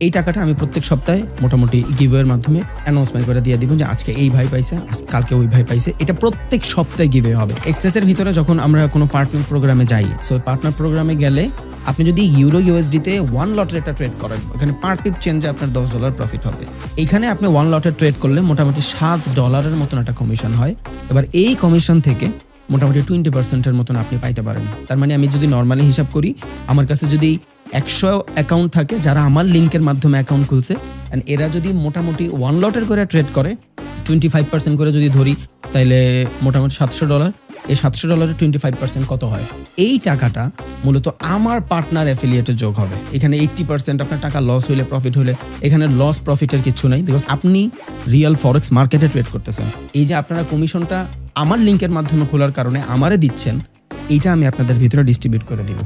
এই টাকাটা আমি প্রত্যেক সপ্তাহে মোটামুটি গিভওয়ের মাধ্যমে অ্যানাউন্সমেন্ট করে দিয়ে দিব যে আজকে এই ভাই পাইছে, কালকে ওই ভাই পাইছে। এটা প্রত্যেক সপ্তাহে গিভওয়ে হবে। এক্সেসের ভিতরে যখন আমরা কোনো পার্টনার প্রোগ্রামে যাই, সো পার্টনার প্রোগ্রামে গেলে আপনি যদি ইউরো ইউএসডিতে 1 লটের একটা ট্রেড করেন, ওখানে পার পিপ চেঞ্জে আপনার $10 প্রফিট হবে। এইখানে আপনি 1 লটের ট্রেড করলে মোটামুটি $7 মতন একটা কমিশন হয়। এবার এই কমিশন থেকে মোটামুটি 20% মতন আপনি পাইতে পারেন। তার মানে আমি যদি নর্মালি হিসাব করি, আমার কাছে যদি 100 অ্যাকাউন্ট থাকে যারা আমার লিঙ্কের মাধ্যমে অ্যাকাউন্ট খুলছে, অ্যান্ড এরা যদি মোটামুটি 1 লটের করে ট্রেড করে 25% করে যদি ধরি, তাইলে মোটামুটি $700। এই $700 25% কত হয়? এই টাকাটা মূলত আমার পার্টনার অ্যাফিলিয়েটে যোগ হবে। এখানে 80% আপনার টাকা লস হইলে প্রফিট হলে, এখানে লস প্রফিটের কিছু নাই, বিকজ আপনি রিয়েল ফরেক্স মার্কেটে ট্রেড করতেছেন। এই যে আপনারা কমিশনটা আমার লিঙ্কের মাধ্যমে খোলার কারণে আমারে দিচ্ছেন, এইটা আমি আপনাদের ভিতরে ডিস্ট্রিবিউট করে দিব।